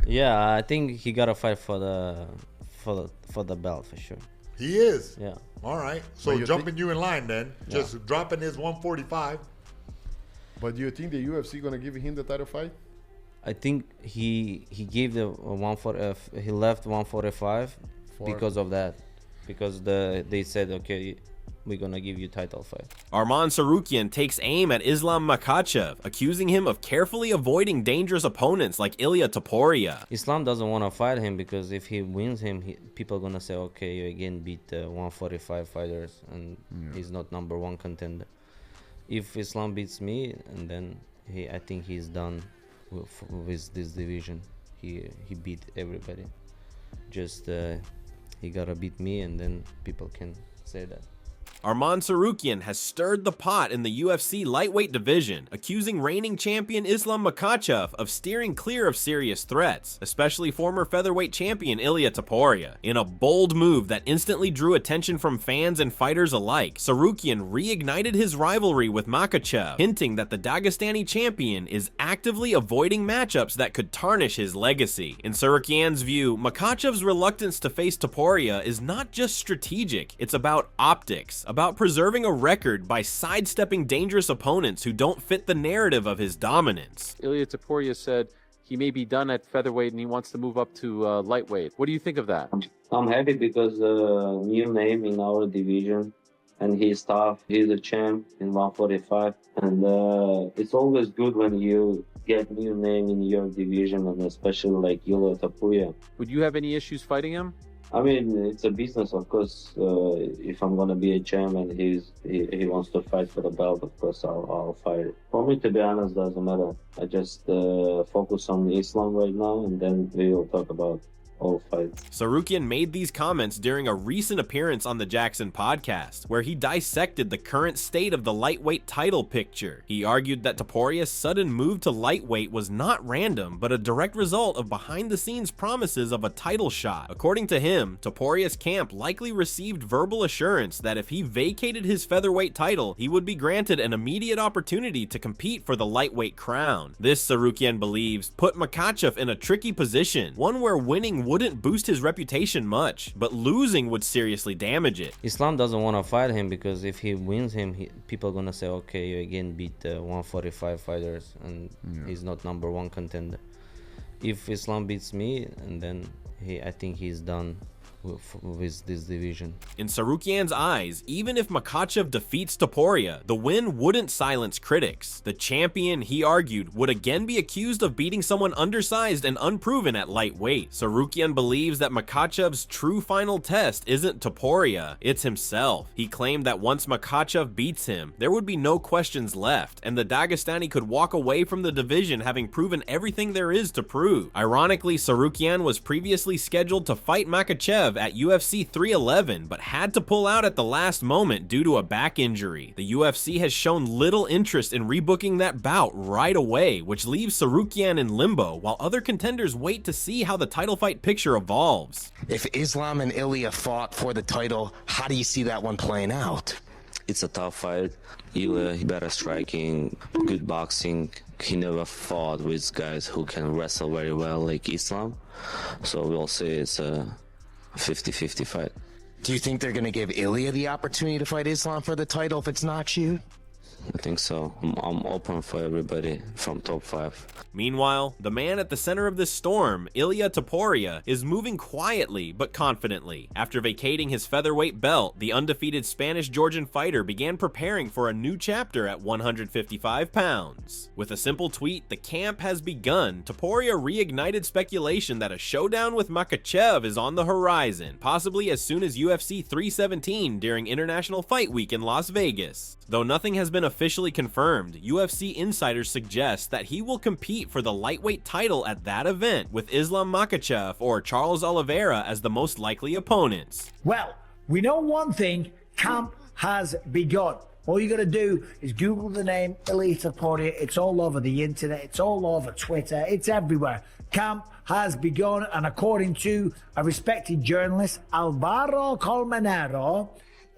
Yeah, I think he got a fight for the belt for sure. He is? Yeah. All right. So jumping you in line then. Just dropping his 145. But do you think the UFC gonna give him the title fight? I think he gave the he left 145 because of that. Because they said, okay, we're gonna give you title fight. Arman Tsarukyan takes aim at Islam Makhachev, accusing him of carefully avoiding dangerous opponents like Ilia Topuria. Islam doesn't want to fight him because if he wins him, people are gonna say, okay, you again beat 145 fighters and he's not #1 contender. If Islam beats me, and then I think he's done with this division. He beat everybody. Just he gotta beat me, and then people can say that. Arman Tsarukyan has stirred the pot in the UFC lightweight division, accusing reigning champion Islam Makhachev of steering clear of serious threats, especially former featherweight champion Ilia Topuria. In a bold move that instantly drew attention from fans and fighters alike, Tsarukyan reignited his rivalry with Makhachev, hinting that the Dagestani champion is actively avoiding matchups that could tarnish his legacy. In Tsarukyan's view, Makhachev's reluctance to face Topuria is not just strategic, it's about optics, about preserving a record by sidestepping dangerous opponents who don't fit the narrative of his dominance. Ilia Topuria said he may be done at featherweight and he wants to move up to lightweight. What do you think of that? I'm happy because new name in our division, and he's tough. He's a champ in 145, and it's always good when you get new name in your division, and especially like Ilia Topuria. Would you have any issues fighting him? I mean, it's a business, of course. If I'm gonna be a champ and he wants to fight for the belt, of course I'll fight. For me, to be honest, doesn't matter. I just focus on Islam right now, and then we will talk about all fights. Tsarukyan made these comments during a recent appearance on the Jackson podcast, where he dissected the current state of the lightweight title picture. He argued that Topuria's sudden move to lightweight was not random, but a direct result of behind-the-scenes promises of a title shot. According to him, Topuria's camp likely received verbal assurance that if he vacated his featherweight title, he would be granted an immediate opportunity to compete for the lightweight crown. This, Tsarukyan believes, put Makhachev in a tricky position, one where winning wouldn't boost his reputation much, but losing would seriously damage it. Islam doesn't want to fight him because if he wins him, people are gonna say, okay, you again beat 145 fighters and he's not #1 contender. If Islam beats me, and then I think he's done with this division. In Tsarukyan's eyes, even if Makhachev defeats Topuria, the win wouldn't silence critics. The champion, he argued, would again be accused of beating someone undersized and unproven at lightweight. Tsarukyan believes that Makhachev's true final test isn't Topuria, it's himself. He claimed that once Makhachev beats him, there would be no questions left, and the Dagestani could walk away from the division having proven everything there is to prove. Ironically, Tsarukyan was previously scheduled to fight Makhachev at UFC 311, but had to pull out at the last moment due to a back injury. The UFC has shown little interest in rebooking that bout right away, which leaves Tsarukyan in limbo, while other contenders wait to see how the title fight picture evolves. If Islam and Ilia fought for the title, how do you see that one playing out? It's a tough fight. Ilia, better striking, good boxing. He never fought with guys who can wrestle very well like Islam, so we'll say it's a 50-50 fight. Do you think they're going to give Ilia the opportunity to fight Islam for the title if it's not you? I think so. I'm open for everybody from top 5. Meanwhile, the man at the center of this storm, Ilia Topuria, is moving quietly but confidently. After vacating his featherweight belt, the undefeated Spanish-Georgian fighter began preparing for a new chapter at 155 pounds. With a simple tweet, the camp has begun, Topuria reignited speculation that a showdown with Makhachev is on the horizon, possibly as soon as UFC 317 during International Fight Week in Las Vegas. Though nothing has been officially confirmed, UFC insiders suggest that he will compete for the lightweight title at that event, with Islam Makhachev or Charles Oliveira as the most likely opponents. Well, we know one thing, camp has begun. All you got to do is Google the name Ilia Topuria. It's all over the internet, it's all over Twitter, it's everywhere. Camp has begun, and according to a respected journalist, Alvaro Colmenero,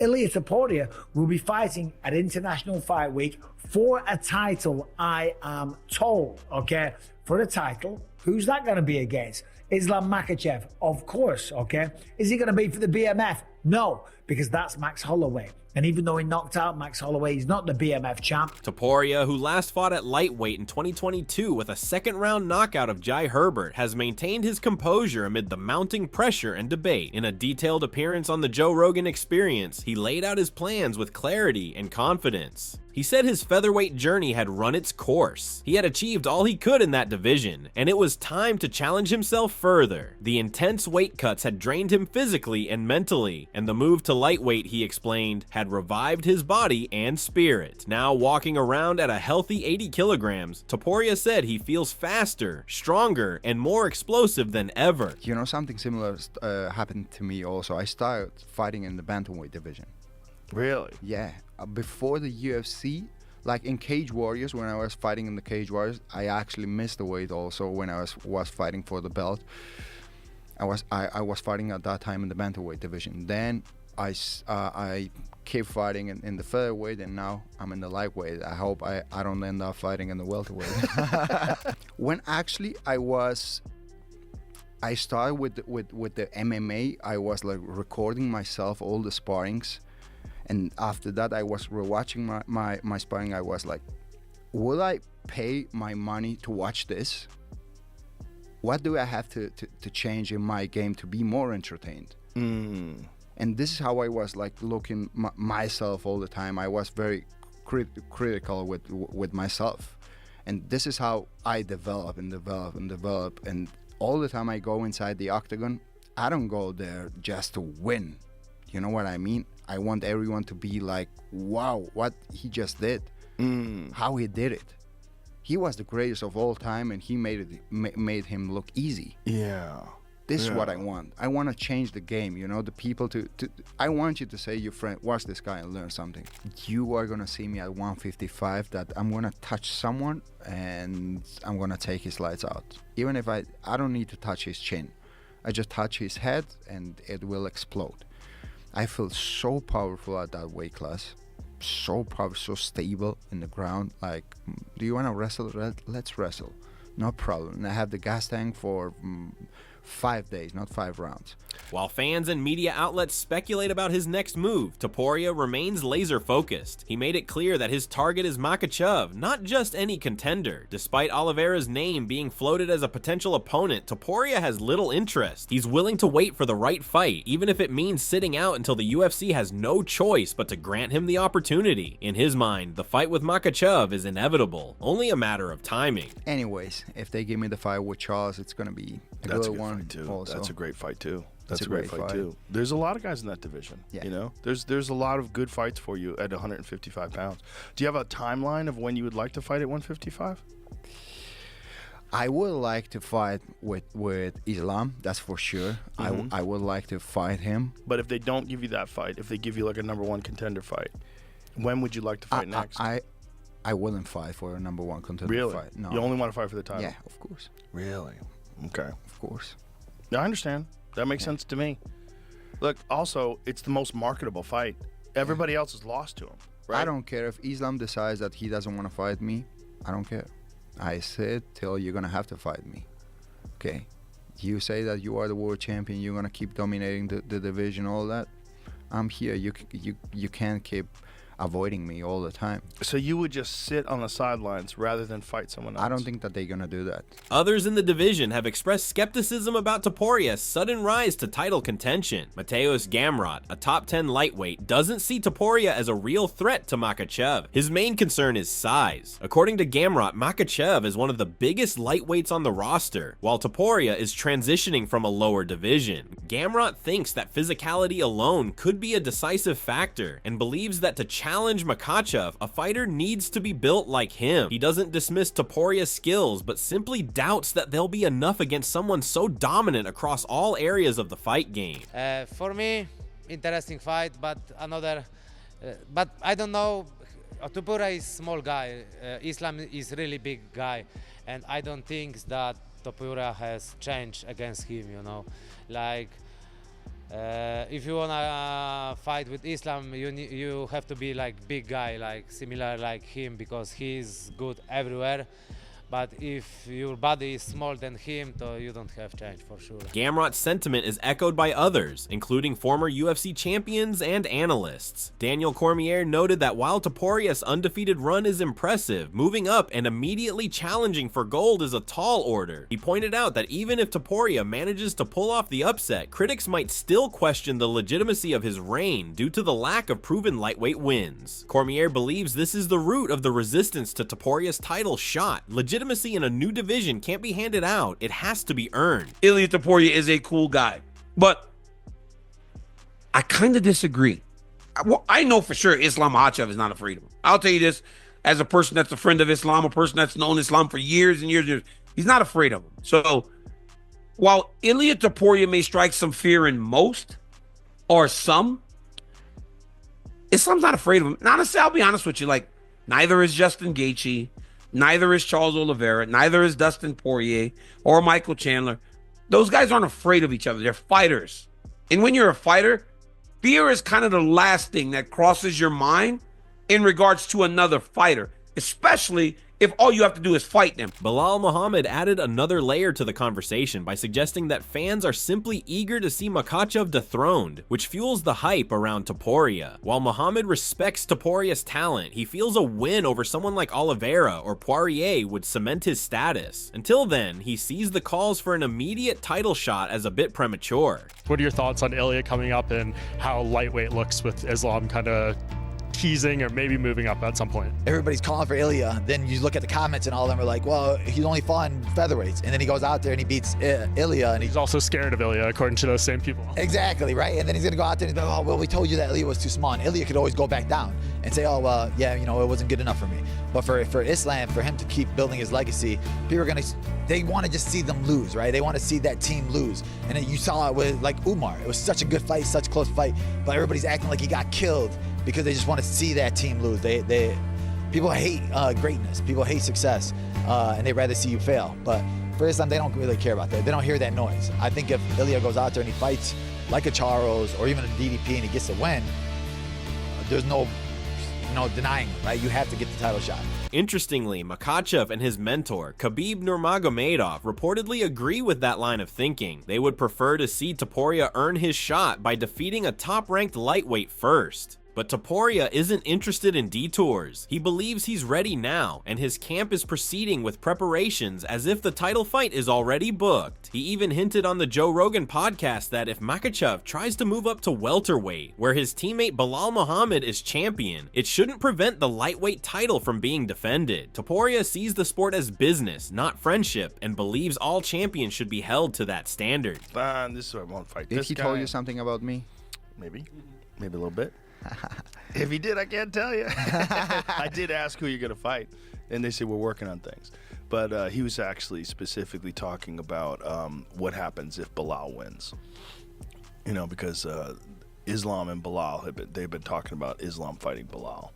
Ilia Topuria will be fighting at International Fight Week for a title, I am told, okay? For a title Who's that going to be against? Islam Makhachev, of course, okay? Is he going to be for the BMF? No, because that's Max Holloway. And even though he knocked out Max Holloway, he's not the BMF champ. Topuria, who last fought at lightweight in 2022 with a second-round knockout of Jai Herbert, has maintained his composure amid the mounting pressure and debate. In a detailed appearance on the Joe Rogan Experience, he laid out his plans with clarity and confidence. He said his featherweight journey had run its course. He had achieved all he could in that division, and it was time to challenge himself further. The intense weight cuts had drained him physically and mentally, and the move to lightweight, he explained, had revived his body and spirit. Now walking around at a healthy 80 kilograms, Topuria said he feels faster, stronger, and more explosive than ever. You know, something similar happened to me also. I started fighting in the bantamweight division. Really? Yeah. Before the UFC, like in Cage Warriors, when I was fighting in the Cage Warriors, I actually missed the weight also when I was fighting for the belt. I was fighting at that time in the bantamweight division. Then I kept fighting in the featherweight, and now I'm in the lightweight. I hope I don't end up fighting in the welterweight. When actually I started with the MMA, I was like recording myself all the sparrings. And after that, I was rewatching my sparring. I was like, will I pay my money to watch this? What do I have to change in my game to be more entertained? And this is how I was like looking myself all the time. I was very critical with myself. And this is how I develop. And all the time I go inside the octagon, I don't go there just to win. You know what I mean? I want everyone to be like, wow, what he just did, how he did it. He was the greatest of all time, and he made him look easy. Yeah. This is what I want. I want to change the game, you know, the people I want you to say, your friend, watch this guy and learn something. You are going to see me at 155 that I'm going to touch someone and I'm going to take his lights out. Even if I don't need to touch his chin. I just touch his head and it will explode. I feel so powerful at that weight class, so powerful, so stable in the ground. Like, do you want to wrestle? Let's wrestle, no problem. And I have the gas tank for 5 days, not 5 rounds. While fans and media outlets speculate about his next move, Topuria remains laser-focused. He made it clear that his target is Makhachev, not just any contender. Despite Oliveira's name being floated as a potential opponent, Topuria has little interest. He's willing to wait for the right fight, even if it means sitting out until the UFC has no choice but to grant him the opportunity. In his mind, the fight with Makhachev is inevitable, only a matter of timing. Anyways, if they give me the fight with Charles, it's going to be a good one. Also. That's a great fight too. That's a great fight too. There's a lot of guys in that division. Yeah. You know, there's a lot of good fights for you at 155 pounds. Do you have a timeline of when you would like to fight at 155? I would like to fight with Islam, that's for sure. I would like to fight him. But if they don't give you that fight, if they give you like a #1 contender fight, when would you like to fight next? I wouldn't fight for a #1 contender really? Fight. No. You only want to fight for the title? Yeah, of course. Really? Okay. Of course. I understand. That makes sense to me. Look, also, it's the most marketable fight. Everybody else is lost to him, right? I don't care if Islam decides that he doesn't want to fight me. I don't care. I said till you're going to have to fight me. Okay? You say that you are the world champion, you're going to keep dominating the division, all that. I'm here. You can't keep avoiding me all the time. So you would just sit on the sidelines rather than fight someone else? I don't think that they're going to do that. Others in the division have expressed skepticism about Topuria's sudden rise to title contention. Mateusz Gamrot, a top 10 lightweight, doesn't see Topuria as a real threat to Makhachev. His main concern is size. According to Gamrot, Makhachev is one of the biggest lightweights on the roster, while Topuria is transitioning from a lower division. Gamrot thinks that physicality alone could be a decisive factor and believes that to challenge Makhachev, a fighter needs to be built like him. He doesn't dismiss Topuria's skills, but simply doubts that they'll be enough against someone so dominant across all areas of the fight game. For me, interesting fight, but but I don't know. Topuria is small guy. Islam is really big guy, and I don't think that Topuria has changed against him. You know, like. If you wanna fight with Islam, you have to be like big guy, like similar like him, because he's good everywhere. But if your body is smaller than him, so you don't have chance for sure. Gamrot's sentiment is echoed by others, including former UFC champions and analysts. Daniel Cormier noted that while Topuria's undefeated run is impressive, moving up and immediately challenging for gold is a tall order. He pointed out that even if Topuria manages to pull off the upset, critics might still question the legitimacy of his reign due to the lack of proven lightweight wins. Cormier believes this is the root of the resistance to Topuria's title shot. Legitimacy in a new division can't be handed out, it has to be earned. Ilia Topuria is a cool guy, but I kind of disagree. I know for sure Islam Makhachev is not afraid of him. I'll tell you this, as a person that's a friend of Islam, a person that's known Islam for years and years and years, he's not afraid of him. So while Ilia Topuria may strike some fear in most, or some, Islam's not afraid of him. And honestly, I'll be honest with you, like, neither is Justin Gaethje, neither is Charles Oliveira, neither is Dustin Poirier or Michael Chandler. Those guys aren't afraid of each other. They're fighters. And when you're a fighter, fear is kind of the last thing that crosses your mind in regards to another fighter, especially if all you have to do is fight them. Belal Muhammad added another layer to the conversation by suggesting that fans are simply eager to see Makhachev dethroned, which fuels the hype around Topuria. While Muhammad respects Topuria's talent, he feels a win over someone like Oliveira or Poirier would cement his status. Until then, he sees the calls for an immediate title shot as a bit premature. What are your thoughts on Ilia coming up and how lightweight looks with Islam kind of teasing or maybe moving up at some point? Everybody's calling for Ilia. Then you look at the comments and all of them are like, well, he's only fought in featherweights. And then he goes out there and he beats Ilia. And he's also scared of Ilia, according to those same people. Exactly, right? And then he's going to go out there and he's like, oh, well, we told you that Ilia was too small. And Ilia could always go back down and say, oh, well, yeah, you know, it wasn't good enough for me. But for Islam, for him to keep building his legacy, people are going to, they want to just see them lose, right? They want to see that team lose. And then you saw it with like Umar. It was such a good fight, such a close fight, but everybody's acting like he got killed because they just want to see that team lose. People hate greatness. People hate success, and they'd rather see you fail. But for Islam, they don't really care about that. They don't hear that noise. I think if Ilia goes out there and he fights like a Charles or even a DDP and he gets a win, there's no denying it, right? You have to get the title shot. Interestingly, Makhachev and his mentor, Khabib Nurmagomedov, reportedly agree with that line of thinking. They would prefer to see Topuria earn his shot by defeating a top-ranked lightweight first. But Topuria isn't interested in detours. He believes he's ready now, and his camp is proceeding with preparations as if the title fight is already booked. He even hinted on the Joe Rogan podcast that if Makhachev tries to move up to welterweight, where his teammate Belal Muhammad is champion, it shouldn't prevent the lightweight title from being defended. Topuria sees the sport as business, not friendship, and believes all champions should be held to that standard. Fine, this is why I won't fight Did this he guy. told you something about me? Maybe a little bit. If he did, I can't tell you. I did ask who you're going to fight, and they said we're working on things. But he was actually specifically talking about what happens if Belal wins. You know, because Islam and Belal, they've been talking about Islam fighting Belal.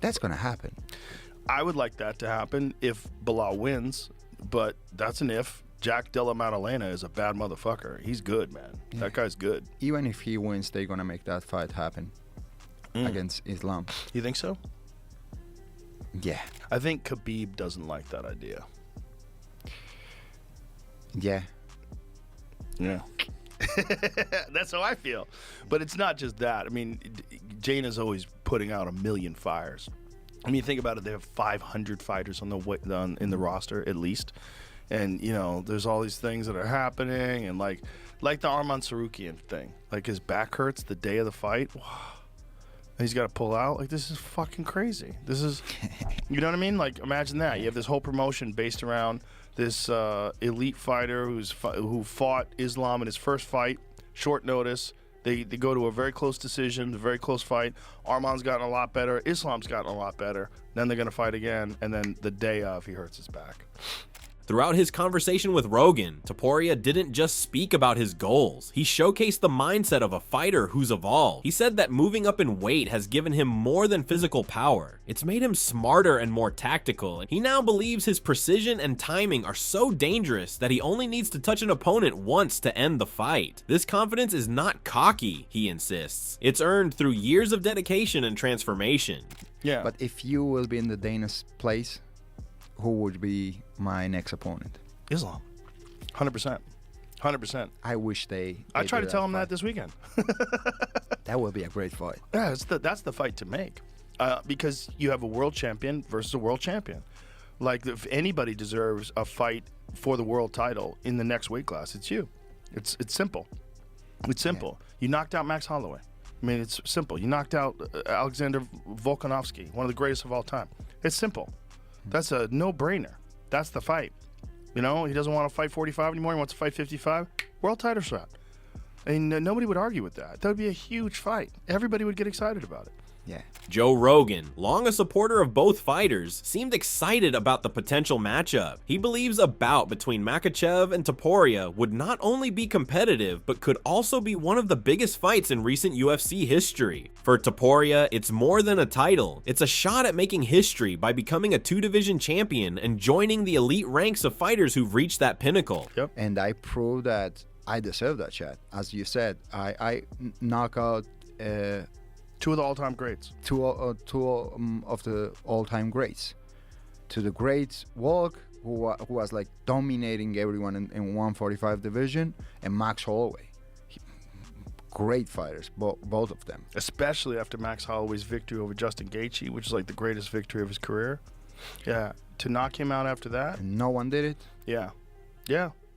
That's going to happen. I would like that to happen if Belal wins, but that's an if. Jack Della Maddalena is a bad motherfucker. He's good, man. Yeah. That guy's good. Even if he wins, they're going to make that fight happen against Islam. You think so? Yeah. I think Khabib doesn't like that idea. Yeah. Yeah. That's how I feel. But it's not just that. I mean, Jaina's always putting out a million fires. I mean, think about it. They have 500 fighters in the roster, at least. And, you know, there's all these things that are happening. And, like the Arman Tsarukyan thing. Like, his back hurts the day of the fight. He's got to pull out. Like, this is fucking crazy. This is, you know what I mean? Like, imagine that. You have this whole promotion based around this elite fighter who fought Islam in his first fight, short notice. They go to a very close decision, a very close fight. Arman's gotten a lot better. Islam's gotten a lot better. Then they're going to fight again. And then the day of, he hurts his back. Throughout his conversation with Rogan, Topuria didn't just speak about his goals. He showcased the mindset of a fighter who's evolved. He said that moving up in weight has given him more than physical power. It's made him smarter and more tactical, and he now believes his precision and timing are so dangerous that he only needs to touch an opponent once to end the fight. This confidence is not cocky, he insists. It's earned through years of dedication and transformation. Yeah. But if you will be in the Dana's place, who would be my next opponent? Islam. 100%. 100%. I wish they I tried to did tell him fight. that this weekend. That would be a great fight. Yeah, that's the fight to make. Because you have a world champion versus a world champion. Like, if anybody deserves a fight for the world title in the next weight class, it's you. It's simple. It's simple. You knocked out Max Holloway. I mean, it's simple. You knocked out Alexander Volkanovski, one of the greatest of all time. It's simple. That's a no-brainer. That's the fight. You know, he doesn't want to fight 45 anymore. He wants to fight 55. World title shot. I mean, nobody would argue with that. That would be a huge fight. Everybody would get excited about it. Yeah. Joe Rogan, long a supporter of both fighters, seemed excited about the potential matchup. He believes a bout between Makhachev and Topuria would not only be competitive, but could also be one of the biggest fights in recent UFC history. For Topuria, it's more than a title. It's a shot at making history by becoming a 2-division champion and joining the elite ranks of fighters who've reached that pinnacle. Yep. And I proved that I deserve that shot. As you said, I knock out two of the all-time greats. Two of the all-time greats. To the greats, Volk, who was like dominating everyone in 145 division, and Max Holloway. Great fighters, both of them. Especially after Max Holloway's victory over Justin Gaethje, which is like the greatest victory of his career. Yeah, to knock him out after that. And no one did it. Yeah,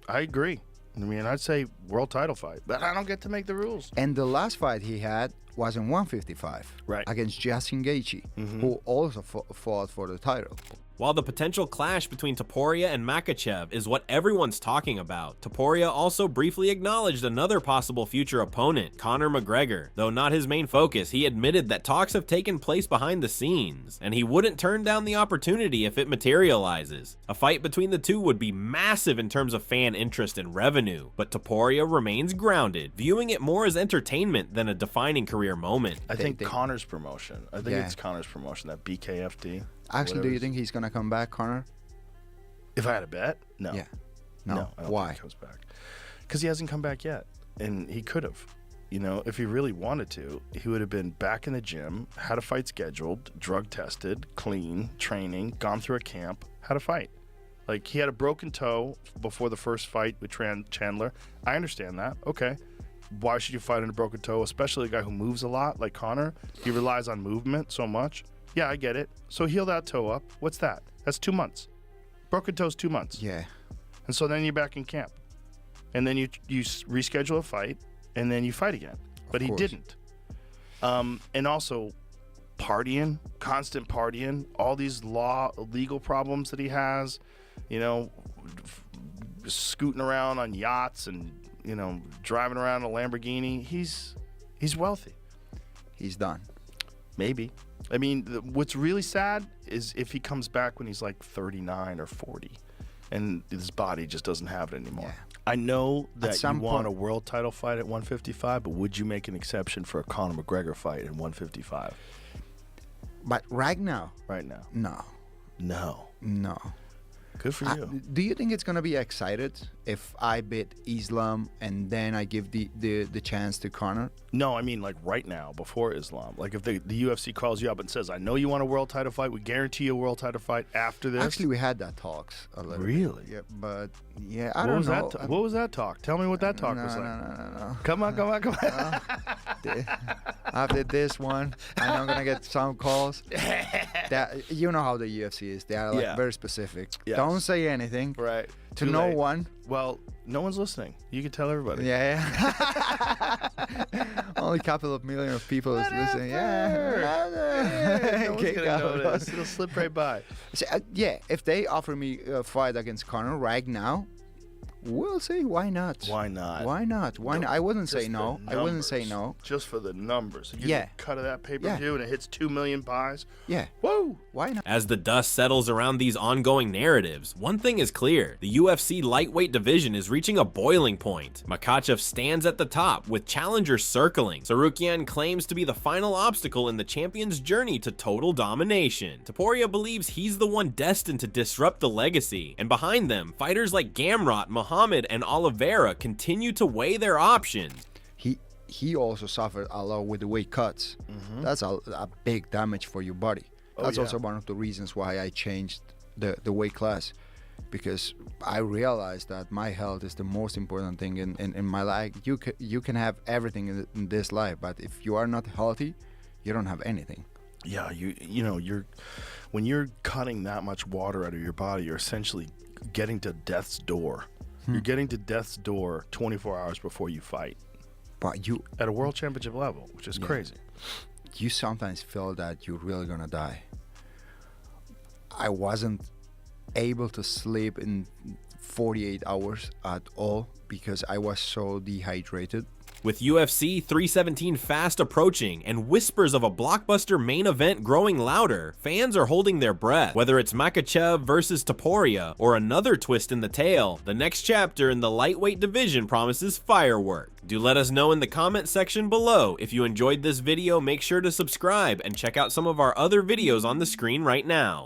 I agree. I mean, I'd say world title fight, but I don't get to make the rules. And the last fight he had was in 155, right, against Justin Gaethje, who also fought for the title. While the potential clash between Topuria and Makhachev is what everyone's talking about, Topuria also briefly acknowledged another possible future opponent, Conor McGregor. Though not his main focus, he admitted that talks have taken place behind the scenes, and he wouldn't turn down the opportunity if it materializes. A fight between the two would be massive in terms of fan interest and revenue, but Topuria remains grounded, viewing it more as entertainment than a defining career moment. I think Conor's promotion. I think it's Conor's promotion, that BKFD. Actually, do you think he's going to come back, Conor? If I had a bet? No. Yeah. No, I don't Why? think he comes back. Because he hasn't come back yet. And he could have. You know, if he really wanted to, he would have been back in the gym, had a fight scheduled, drug tested, clean, training, gone through a camp, had a fight. Like, he had a broken toe before the first fight with Chandler. I understand that. Okay. Why should you fight on a broken toe, especially a guy who moves a lot like Conor? He relies on movement so much. Yeah, I get it. So heal that toe up. What's that? That's 2 months. Broken toe's 2 months. Yeah. And so then you're back in camp. And then you reschedule a fight, and then you fight again. But he didn't. And also partying, constant partying, all these legal problems that he has, you know, scooting around on yachts and, you know, driving around a Lamborghini. He's wealthy. He's done. Maybe. I mean, what's really sad is if he comes back when he's like 39 or 40 and his body just doesn't have it anymore. Yeah. I know that you want a world title fight at 155, but would you make an exception for a Conor McGregor fight at 155? But right now? Right now. No. Good for you. Do you think it's going to be excited if I beat Islam and then I give the chance to Conor? No, I mean like right now, before Islam. Like if the UFC calls you up and says, I know you want a world title fight. We guarantee you a world title fight after this. Actually, we had that talks a little Really? bit. Yeah, but yeah, I don't know. What was that talk? Tell me what that talk was like. No. Come on. After this one, I know I'm going to get some calls. You know how the UFC is. They are like very specific. Yes. Don't say anything. Right. To no one. Well, no one's listening. You can tell everybody. Yeah. Only a couple of million of people is listening. Yeah. No one's gonna notice. It'll slip right by. So, if they offer me a fight against Conor right now, we'll see. Why not? Why not? I wouldn't say no. Just for the numbers. You get a cut of that pay-per-view and it hits 2 million buys. Yeah. Whoa. Why not? As the dust settles around these ongoing narratives, one thing is clear. The UFC lightweight division is reaching a boiling point. Makhachev stands at the top, with challengers circling. Tsarukyan claims to be the final obstacle in the champion's journey to total domination. Topuria believes he's the one destined to disrupt the legacy. And behind them, fighters like Gamrot, Muhammad, and Oliveira continue to weigh their options. He also suffered a lot with the weight cuts. That's a big damage for your body. That's also one of the reasons why I changed the weight class, because I realized that my health is the most important thing in my life. You can have everything in this life, but if you are not healthy, you don't have anything. Yeah, when you're cutting that much water out of your body, you're essentially getting to death's door. You're getting to death's door 24 hours before you fight. But you at a world championship level, which is crazy. You sometimes feel that you're really gonna die. I wasn't able to sleep in 48 hours at all because I was so dehydrated. With UFC 317 fast approaching and whispers of a blockbuster main event growing louder, fans are holding their breath. Whether it's Makhachev versus Topuria or another twist in the tale, the next chapter in the lightweight division promises firework. Do let us know in the comment section below. If you enjoyed this video, make sure to subscribe and check out some of our other videos on the screen right now.